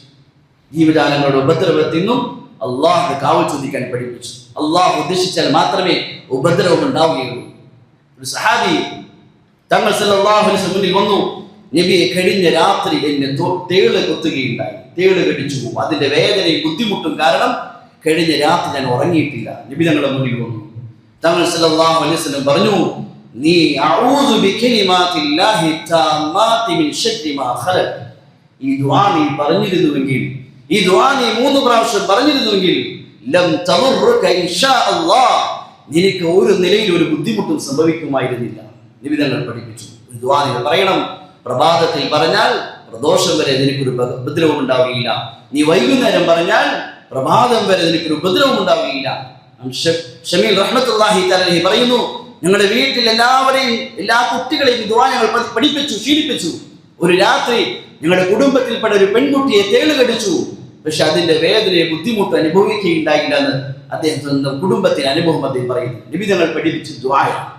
ജീവജാലങ്ങളുടെ ഉപദ്രവത്തിൽ നിന്നും അള്ളാഹുടെ കാവൽ ചോദിക്കാൻ പഠിപ്പിച്ചു. അള്ളാഹു ഉദ്ദേശിച്ചാൽ മാത്രമേ ഉപദ്രവം ഉണ്ടാവുകയുള്ളൂ. ഒരു സഹാബി തങ്ങൾ സല്ലല്ലാഹു അലൈഹി വസല്ലം മുന്നിൽ വന്നു, നബിയെ, കഴിഞ്ഞ രാത്രി എന്നെ തേള് കൊത്തുകയുണ്ടായി, തേള് കടിച്ചു പോകും, അതിന്റെ വേദനയും ബുദ്ധിമുട്ടും കാരണം കഴിഞ്ഞ രാത്രി ഞാൻ ഉറങ്ങിയിട്ടില്ല. നബി തങ്ങളുടെ മുന്നിൽ വന്നു. തങ്ങൾ സല്ലല്ലാഹു അലൈഹി വസല്ലം പറഞ്ഞു, നീ അഊദു ബികലിമാത്തില്ലാഹി താമ്മാതി മിൻ ശർരി മാ ഖലഖ, ഈ ദുആ നീ പറഞ്ഞിരുന്നുവെങ്കിൽ, ഈ ദുആ നീ 3 പ്രാവശ്യം പറഞ്ഞിരുന്നുവെങ്കിൽ ലം തദുറുക ഇൻഷാ അല്ലാഹ്, നിനക്ക് ഒരു നിലയിൽ ഒരു ബുദ്ധിമുട്ടും സംഭവിക്കുമായിരുന്നില്ല. നബി തങ്ങൾ പഠിപ്പിച്ചു. ഈ ദുആ നീ പറയണം. പ്രഭാതത്തിൽ പറഞ്ഞാൽ പ്രദോഷം വരെ നിനക്കൊരു ഉപദ്രവം ഉണ്ടാവുകയില്ല. നീ വൈകുന്നേരം പറഞ്ഞാൽ പ്രഭാതം വരെ നിനക്കൊരു ഉപദ്രവം ഉണ്ടാവുകയില്ല. ഷമീൽ റഹ്മത്തുള്ളാഹി തആല പറയുന്നു, ഞങ്ങളുടെ വീട്ടിൽ എല്ലാവരെയും, എല്ലാ കുട്ടികളെയും ദുആ ഞങ്ങൾ പഠിപ്പിച്ചു, ശീലിപ്പിച്ചു. ഒരു രാത്രി ഞങ്ങളുടെ കുടുംബത്തിൽപ്പെട്ട ഒരു പെൺകുട്ടിയെ തേള് കടിച്ചു. പക്ഷെ അതിന്റെ വേദനയെ ബുദ്ധിമുട്ട് അനുഭവിക്കുകയുണ്ടായില്ല എന്ന് അദ്ദേഹം സ്വന്തം കുടുംബത്തിന് അനുഭവം അദ്ദേഹം പറയുന്നു. നബി തങ്ങൾ പഠിപ്പിച്ച ദുആയാണ്.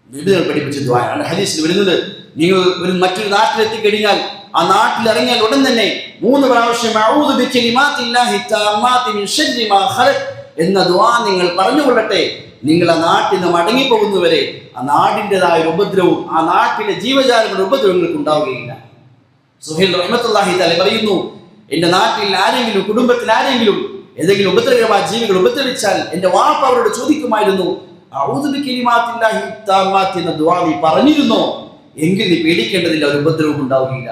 നബി തങ്ങൾ പഠിപ്പിച്ച ദുആയാണ്. ഹദീസിൽ വരുന്നത്, നിങ്ങൾ ഒരു മറ്റൊരു നാട്ടിലെത്തിക്കഴിഞ്ഞാൽ ആ നാട്ടിൽ ഇറങ്ങിയാൽ ഉടൻ തന്നെ 3 പ്രാവശ്യം അഊദു ബികലിമാത്തില്ലാഹി താമ്മാതി മിൻ ശർരി മാ ഖലഖ എന്ന ദുആ നിങ്ങൾ പറഞ്ഞുകൊള്ളട്ടെ. നിങ്ങൾ ആ നാട്ടിൽ നിന്ന് മടങ്ങിപ്പോകുന്നവരെ ആ നാടിൻ്റെതായ ഉപദ്രവവും ആ നാട്ടിലെ ജീവജാലങ്ങളുടെ ഉപദ്രവങ്ങൾക്ക് ഉണ്ടാവുകയില്ല. സുഹൈൽ റഹ്മത്തുള്ളാഹി തആല പറയുന്നു, എന്റെ നാട്ടിൽ ആരെങ്കിലും, കുടുംബത്തിൽ ആരെങ്കിലും ഏതെങ്കിലും ഉപദ്രവമായ ജീവികൾ ഉപദ്രവിച്ചാൽ എന്റെ വാപ്പ അവരോട് ചോദിക്കുമായിരുന്നു, അഊദു ബികലിമാത്തില്ലാഹി താമ്മാതി എന്ന ദുആ നീ പറഞ്ഞിരുന്നോ? എങ്കിൽ നീ പേടിക്കേണ്ടതില്ല, ഒരു ഉപദ്രവം ഉണ്ടാവുകയില്ല.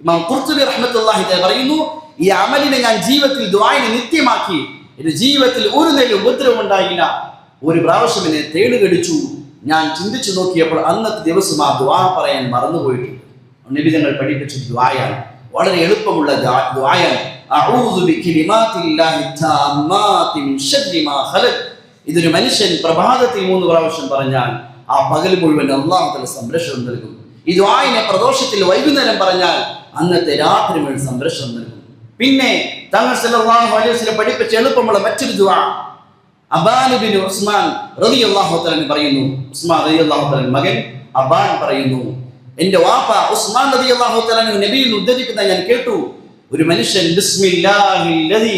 ഇമാം ഖുർത്തുബി റഹ്മത്തുള്ളാഹി തആല പറയുന്നു, ഈ അമലിനെ ഞാൻ ജീവിതത്തിൽ ദുആഇനെ നിത്യമാക്കി. എന്റെ ജീവിതത്തിൽ ഒരു നില ഉപദ്രവം ഉണ്ടായില്ല. ഒരു പ്രാവശ്യം എന്നെ തേള് കടിച്ചു, ഞാൻ ചിന്തിച്ചു നോക്കിയപ്പോൾ അന്നത്തെ ദിവസം ആ ദുആ പറയാൻ മറന്നുപോയിട്ടുണ്ട്. നബി തങ്ങൾ പഠിപ്പിച്ച ദുആയാണ്, വളരെ എളുപ്പമുള്ള ദുആയാണ്. അഊദു ബികലിമാത്തില്ലാഹി താമ്മാതി മിൻ ശർരി മാ ഖലഖ്. ഇതൊരു മനുഷ്യൻ പ്രഭാതത്തിൽ 3 പ്രാവശ്യം പറഞ്ഞാൽ ആ പകൽ മുഴുവൻ അല്ലാഹു തആല സംരക്ഷണം നൽകും. ഈ ദുആയിനെ പ്രദോഷത്തിൽ വൈകുന്നേരം പറഞ്ഞാൽ അന്നത്തെ രാത്രി മുഴുവൻ സംരക്ഷണം നൽകും. പിന്നെ തങ്ങൾ സല്ലല്ലാഹു അലൈഹി വസല്ലം പഠിപ്പിച്ച എളുപ്പമുള്ള മറ്റൊരു ദുആ അബാൻ ഇബ്നു ഉസ്മാൻ റളിയല്ലാഹു തആല പറയുന്നു. ഉസ്മാൻ റളിയല്ലാഹു തആല മകൻ അബാൻ പറയുന്നു, എൻ്റെ വാപ്പ ഉസ്മാൻ റളിയല്ലാഹു തആല നബിയിൽ ഉദ്ധരിക്കുന്നത് ഞാൻ കേട്ടു. ഒരു മനുഷ്യൻ ബിസ്മില്ലാഹില്ലദി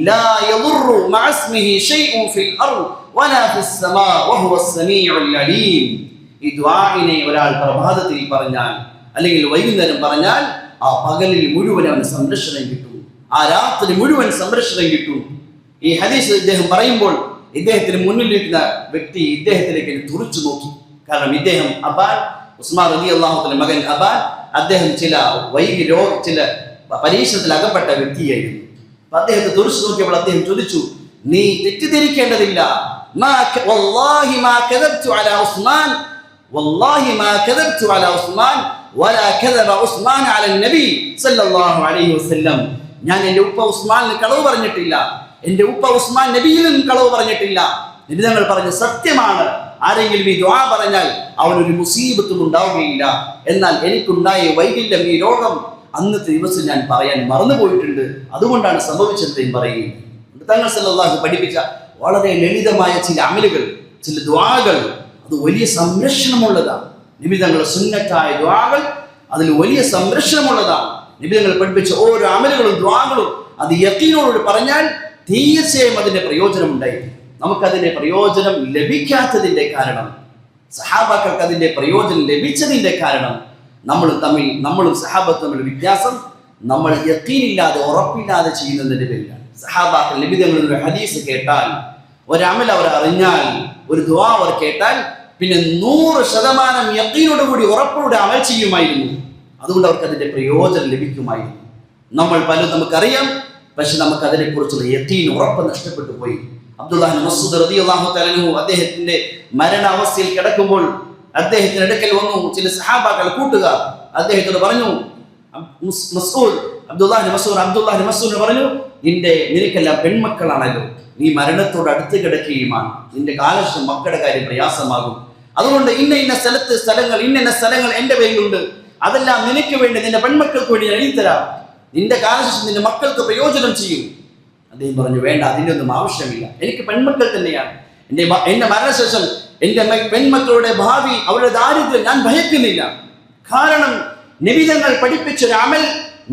ലാ യദുറു മഅ ഇസ്മിഹി ശൈഉൻ ഫിൽ അർദ് വലാ ഫിസ് സമാ വഹുവസ് സമീഉൽ അലീം. ഈ ദുആഇനെ ഒരാൾ പ്രഭാതത്തിൽ പറഞ്ഞാൽ അല്ലെങ്കിൽ വൈകുന്നേരം പറഞ്ഞാൽ ആ പകലിൽ മുഴുവൻ അവന് സംരക്ഷണം കിട്ടും, ആ രാത്രി മുഴുവൻ സംരക്ഷണം കിട്ടും. ഈ ഹദീസ് ഇദ്ദേഹം പറയുമ്പോൾ ഇദ്ദേഹത്തിന് മുന്നിലിരിക്കുന്ന വ്യക്തി ഇദ്ദേഹത്തിലേക്ക് തുറിച്ചു നോക്കി. കാരണം ഇദ്ദേഹം അബാൻ, ഉസ്മാൻ റളിയല്ലാഹു തആല മകൻ അബാൻ, അദ്ദേഹം ചില പരീക്ഷണത്തിൽ അകപ്പെട്ട വ്യക്തിയായിരുന്നു. അപ്പൊ അദ്ദേഹത്തെ തുറിച്ചു നോക്കിയപ്പോൾ അദ്ദേഹം ചോദിച്ചു, നീ തെറ്റിദ്ധരിക്കേണ്ടതില്ല, വല്ലാഹി മാ കദബ്തു അലാ ഉസ്മാൻ, വല്ലാഹി മാ കദബ്തു അലാ ഉസ്മാൻ വലാ കദബ ഉസ്മാൻ അലാ നബി സല്ലല്ലാഹു അലൈഹി വസല്ലം. ഞാൻ എൻ്റെ ഉപ്പ ഉസ്മാനിന് കളവ് പറഞ്ഞിട്ടില്ല, എൻ്റെ ഉപ്പ ഉസ്മാൻ നബിയിലും കളവ് പറഞ്ഞിട്ടില്ല. നബി തങ്ങൾ പറഞ്ഞ സത്യമാണ്. ആരെങ്കിലും ഈ ദുആ പറഞ്ഞാൽ അവനൊരു മുസീബത്തും ഉണ്ടാവുകയില്ല. എന്നാൽ എനിക്കുണ്ടായ വൈകല്യം, ഈ രോഗം അന്നത്തെ ദിവസം ഞാൻ പറയാൻ മറന്നുപോയിട്ടുണ്ട്, അതുകൊണ്ടാണ് സംഭവിച്ചതെന്ന് പറയുകയും. തങ്ങൾ സല്ലല്ലാഹു പഠിപ്പിച്ച വളരെ ലളിതമായ ചില അമലുകൾ, ചില ദുആകൾ, അത് വലിയ സംരക്ഷണമുള്ളതാണ്. നബി തങ്ങളുടെ സുന്നത്തായ ദുആകൾ അതിൽ വലിയ സംരക്ഷണമുള്ളതാണ്. നബി തങ്ങൾ പഠിപ്പിച്ച ഓരോ അമലുകളും ദുആകളും അത് യഖീനോട് പറഞ്ഞാൽ തീർച്ചയായും അതിന്റെ പ്രയോജനം ഉണ്ടായിരിക്കും. നമുക്കതിന്റെ പ്രയോജനം ലഭിക്കാത്തതിന്റെ കാരണം, സഹാബാക്കൾക്ക് അതിന്റെ പ്രയോജനം ലഭിച്ചതിന്റെ കാരണം നമ്മളും സഹാബത്തും തമ്മിൽ വ്യത്യാസം, നമ്മൾ യഖീനില്ലാതെ ഉറപ്പില്ലാതെ ചെയ്യുന്നതിന്റെ പേരിലാണ്. സഹാബാക്കൾ നബി തങ്ങളുടെ ഒരു ഹദീസ് കേട്ടാൽ, ഒരമൽ അവർ അറിഞ്ഞാൽ, ഒരു ദുആ അവർ കേട്ടാൽ പിന്നെ 100% യഖീനോടുകൂടി ഉറപ്പോടെ അമൽ ചെയ്യുമായിരുന്നു. അതുകൊണ്ട് അവർക്ക് അതിന്റെ പ്രയോജനം ലഭിക്കുമായിരുന്നു. നമ്മൾ പലരും നമുക്കറിയാം, പക്ഷെ നമുക്ക് അതിനെക്കുറിച്ചുള്ള യഖീൻ, ഉറപ്പ് നഷ്ടപ്പെട്ടു പോയി. അബ്ദുല്ലാഹി ഇബ്നു മസ്ഊദ് റളിയല്ലാഹു തആല അൻഹു അദ്ദേഹത്തിന്റെ മരണാവസ്ഥയിൽ കിടക്കുമ്പോൾ അദ്ദേഹത്തിന്റെ അടുക്കൽ വന്നു ചില സഹാബാക്കൾ കൂട്ടുകാർ. അദ്ദേഹത്തോട് പറഞ്ഞു, അബ്ദുല്ലാഹി ഇബ്നു മസ്ഊദ് പറഞ്ഞു, നിനക്കെല്ലാം പെൺമക്കളാണല്ലോ, നീ മരണത്തോട് അടുത്ത് കിടക്കുകയുമാണ്, നിന്റെ കാലശേഷം മക്കളുടെ കാര്യം പ്രയാസമാകും. അതുകൊണ്ട് ഇന്ന സ്ഥലങ്ങൾ എന്റെ പേരിലുണ്ട്, അതെല്ലാം നിനക്ക് വേണ്ടി, നിന്റെ പെൺമക്കൾക്ക് വേണ്ടി ഞാൻ എഴുതിത്തരാം, നിന്റെ കാലശേഷം നിന്റെ മക്കൾക്ക് പ്രയോജനം ചെയ്യും. അദ്ദേഹം പറഞ്ഞു, വേണ്ട, അതിൻ്റെ ഒന്നും ആവശ്യമില്ല, എനിക്ക് പെൺമക്കൾ തന്നെയാണ്. എന്റെ മരണശേഷം എന്റെ പെൺമക്കളുടെ ഭാവി, അവരുടെ ദാരിദ്ര്യം ഞാൻ ഭയക്കുന്നില്ല. കാരണം നബി തങ്ങൾ പഠിപ്പിച്ചൊരു അമൽ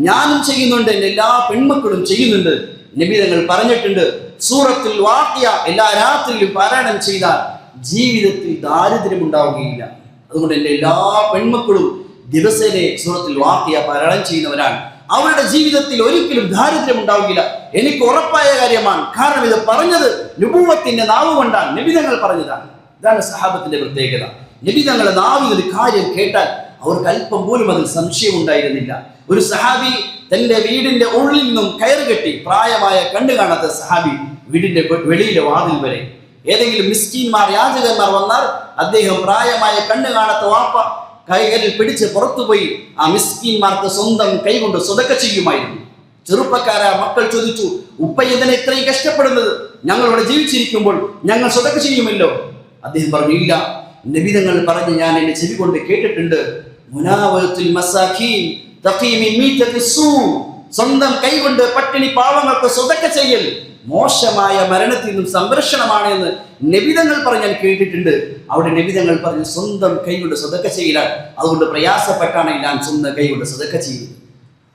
ഞാനും ചെയ്യുന്നുണ്ട്, എൻ്റെ എല്ലാ പെൺമക്കളും ചെയ്യുന്നുണ്ട്. നബി തങ്ങൾ പറഞ്ഞിട്ടുണ്ട്, സൂറത്തുൽ വാഖിയ എല്ലാ രാത്രിയിലും പാരായണം ചെയ്താൽ ജീവിതത്തിൽ ദാരിദ്ര്യം ഉണ്ടാവുകയില്ല. അതുകൊണ്ട് എൻ്റെ എല്ലാ പെൺമക്കളും ദിവസേന സൂറത്തുൽ വാഖിയ പാരായണം ചെയ്യുന്നവരാണ്. അവരുടെ ജീവിതത്തിൽ ഒരിക്കലും ദാരിദ്ര്യം ഉണ്ടാവുകയില്ല. എനിക്ക് ഉറപ്പായ കാര്യമാണ്. കാരണം ഇത് പറഞ്ഞത് നുബുവത്തിന്റെ നാവ് കൊണ്ടാണ്, നബി തങ്ങൾ പറഞ്ഞതാണ്. ഇതാണ് സഹാബത്തിന്റെ പ്രത്യേകത. നബി തങ്ങളുടെ നാവിൽ ഒരു കാര്യം കേട്ടാൽ അവർക്ക് അല്പം പോലും അതിൽ സംശയം ഉണ്ടായിരുന്നില്ല. ഒരു സഹാബി തന്റെ വീടിന്റെ ഉള്ളിൽ നിന്നും കയറുകെട്ടി, പ്രായമായ കണ്ടു കാണാത്ത സഹാബി വീടിന്റെ വെളിയിലെ വാതിൽ വരെ. ഏതെങ്കിലും മിസ്കീന്മാർ, യാചകന്മാർ വന്നാൽ അദ്ദേഹം പ്രായമായ കണ്ടു കാണാത്ത വാപ്പ കൈകളിൽ പിടിച്ച് പുറത്തുപോയി ആ മിസ്കീന്മാർക്ക് സ്വന്തം കൈകൊണ്ട് സ്വതക്ക ചെയ്യുമായിരുന്നു. ചെറുപ്പക്കാരായ മക്കൾ ചോദിച്ചു, ഉപ്പ എന്തിനാ ഇത്രയും കഷ്ടപ്പെടുന്നത്? ഞങ്ങളിവിടെ ജീവിച്ചിരിക്കുമ്പോൾ ഞങ്ങൾ സ്വതക്ക ചെയ്യുമല്ലോ. അദ്ദേഹം പറഞ്ഞു, ഇല്ല, നബി തങ്ങൾ പറഞ്ഞ് ഞാൻ എന്റെ ചെവി കൊണ്ട് കേട്ടിട്ടുണ്ട്, മുനാവലത്തുൽ മസാഖീൻ തഖീ മിൻ മീതത്തി സൂ, സ്വന്തം കൈകൊണ്ട് പട്ടിണി പാവങ്ങൾക്ക് സ്വതക്ക ചെയ്യൽ മോശമായ മരണത്തിൽ നിന്നും സംരക്ഷണമാണ് എന്ന് നബി തങ്ങൾ പറഞ്ഞാൽ കേട്ടിട്ടുണ്ട്. അവിടെ നബി തങ്ങൾ പറഞ്ഞു, സ്വന്തം കൈകൊണ്ട് സ്വതക്ക ചെയ്യലാണ്. അതുകൊണ്ട് പ്രയാസപ്പെട്ടാണ് ഞാൻ സ്വന്തം കൈകൊണ്ട് സ്വതക്ക ചെയ്യുന്നത്.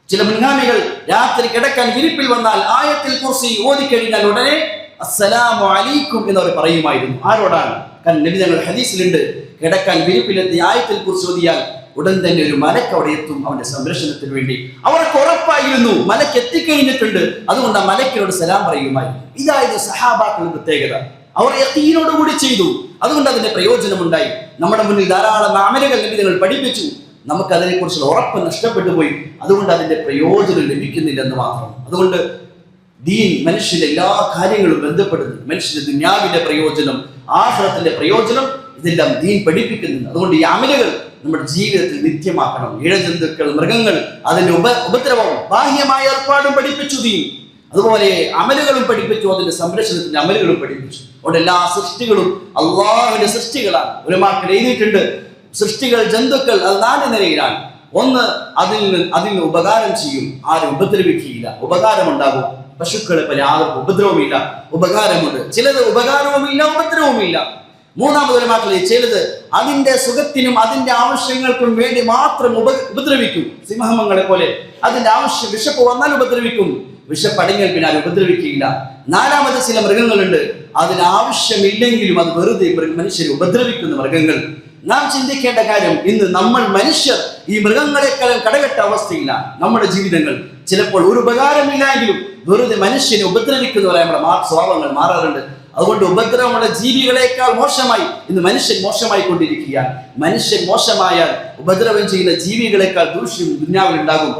ചില മുൻഗാമികൾ രാത്രി കിടക്കാൻ വിരിപ്പിൽ വന്നാൽ ആയത്തിൽ കുർസി ഓതിക്കഴിഞ്ഞാൽ ഉടനെ അസ്സലാമു അലൈക്കും എന്നവർ പറയുമായിരുന്നു. ആരോടാണ്? കാരണം നബി തങ്ങൾ ഹദീസിലുണ്ട്, കിടക്കാൻ വിരിപ്പിലെത്തി ആയത്തിൽ കുർസി ഓതിയാൽ ഉടൻ തന്നെ ഒരു മലക്ക് അവിടെ എത്തും അവന്റെ സംരക്ഷണത്തിന് വേണ്ടി. അവർക്ക് ഉറപ്പായിരുന്നു മലക്ക് എത്തിക്കഴിഞ്ഞിട്ടുണ്ട്, അതുകൊണ്ട് ആ മലക്കിനോട് സലാം പറയുമായിരുന്നു. ഇതായിരുന്നു സഹാബാക്കളുടെ പ്രത്യേകത. അവർ യഖീനോടുകൂടി ചെയ്തു, അതുകൊണ്ട് അതിന്റെ പ്രയോജനമുണ്ടായി. നമ്മുടെ മുന്നിൽ ധാരാളം അമലുകൾ നബി തങ്ങൾ പഠിപ്പിച്ചു, നമുക്ക് അതിനെക്കുറിച്ചുള്ള ഉറപ്പ് നഷ്ടപ്പെട്ടു പോയി, അതുകൊണ്ട് അതിന്റെ പ്രയോജനം ലഭിക്കുന്നില്ലെന്ന് മാത്രം. അതുകൊണ്ട് ദീൻ മനുഷ്യന്റെ എല്ലാ കാര്യങ്ങളും ബന്ധപ്പെടുന്നു. മനുഷ്യന്റെ ദുനിയാവിന്റെ പ്രയോജനം, ആഖിറത്തിന്റെ പ്രയോജനം ഇതെല്ലാം ദീൻ പഠിപ്പിക്കുന്നുണ്ട്. അതുകൊണ്ട് ഈ അമലുകൾ നമ്മുടെ ജീവിതത്തിൽ നിത്യമാക്കണം. ഇഴജന്തുക്കൾ, മൃഗങ്ങൾ, അതിന്റെ ഉപദ്രവം, ബാഹ്യമായ ഏർപ്പാടും പഠിപ്പിച്ചു ദീൻ. അതുപോലെ അമലുകളും പഠിപ്പിച്ചു, അതിന്റെ സംരക്ഷണത്തിന്റെ അമലുകളും പഠിപ്പിച്ചു. അതുകൊണ്ട് എല്ലാ സൃഷ്ടികളും അള്ളാഹുവിന്റെ സൃഷ്ടികളാണ്. ഉലമാക്കൾ എഴുതിയിട്ടുണ്ട്, സൃഷ്ടികൾ, ജന്തുക്കൾ അത് 4 നിലയിലാണ്. ഒന്ന്, അതിന് ഉപകാരം ചെയ്യും, ആരും ഉപദ്രവിക്കുകയില്ല, ഉപകാരമുണ്ടാകും. പശുക്കളെ പോലെ ആർക്കും ഉപദ്രവമില്ല, ഉപകാരമുണ്ട്. ചിലത് ഉപകാരവുമില്ല, ഉപദ്രവവുമില്ല. മൂന്നാമത് ഉലമാക്കളെ ചിലത് അതിന്റെ സുഖത്തിനും അതിന്റെ ആവശ്യങ്ങൾക്കും വേണ്ടി മാത്രം ഉപദ്രവിക്കും. സിംഹങ്ങളെ പോലെ അതിന്റെ ആവശ്യം, വിശപ്പ് വന്നാൽ ഉപദ്രവിക്കും, വിശപ്പടങ്ങിയാൽ പിന്നെ അത് ഉപദ്രവിക്കുകയില്ല. നാലാമത് ചില മൃഗങ്ങളുണ്ട്, അതിന് ആവശ്യമില്ലെങ്കിലും അത് വെറുതെ മനുഷ്യരെ ഉപദ്രവിക്കുന്ന മൃഗങ്ങൾ. നാം ചിന്തിക്കേണ്ട കാര്യം, ഇന്ന് നമ്മൾ മനുഷ്യർ ഈ മൃഗങ്ങളെക്കാളും കടകെട്ട അവസ്ഥയില്ല. നമ്മുടെ ജീവിതങ്ങൾ ചിലപ്പോൾ ഒരു ഉപകാരമില്ലെങ്കിലും വെറുതെ മനുഷ്യനെ ഉപദ്രവിക്കുന്നവരായ നമ്മുടെ സ്വഭാവങ്ങൾ മാറാറുണ്ട്. അതുകൊണ്ട് ഉപദ്രവമുള്ള ജീവികളെക്കാൾ മോശമായി ഇന്ന് മനുഷ്യൻ മോശമായി കൊണ്ടിരിക്കുകയാണ്. മനുഷ്യൻ മോശമായാൽ ഉപദ്രവം ചെയ്യുന്ന ജീവികളെക്കാൾ ദൂഷ്യം ദുനിയാവിൽ ഉണ്ടാകും.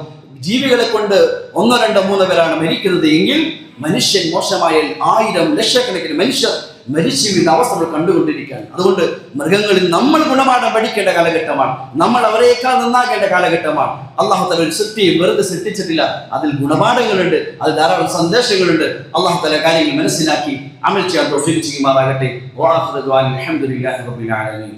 ജീവികളെ കൊണ്ട് 1, 2, 3 പേരാണ് മരിക്കുന്നത് എങ്കിൽ മനുഷ്യൻ മോശമായാൽ 1000 ലക്ഷക്കണക്കിന് മനുഷ്യർ മരിച്ചു വീഴുന്ന അവസ്ഥകൾ കണ്ടുകൊണ്ടിരിക്കുകയാണ്. അതുകൊണ്ട് മൃഗങ്ങളിൽ നമ്മൾ ഗുണപാഠം പഠിക്കേണ്ട കാലഘട്ടമാണ്. നമ്മൾ അവരെക്കാൾ നന്നാകേണ്ട കാലഘട്ടമാണ്. അള്ളാഹു തആല ഒരു സൃഷ്ടിയെ വെറുതെ സൃഷ്ടിച്ചിട്ടില്ല, അതിൽ ഗുണപാഠങ്ങളുണ്ട്, അതിൽ ധാരാളം സന്ദേശങ്ങളുണ്ട്. അള്ളാഹു തആല കാര്യങ്ങൾ മനസ്സിലാക്കി അമൽ ചെയ്യാൻ തൗഫീഖ് ചെയ്യുമാറാകട്ടെ. വആഖിറു ദുആ അൽഹംദുലില്ലാഹി റബ്ബിൽ ആലമീൻ.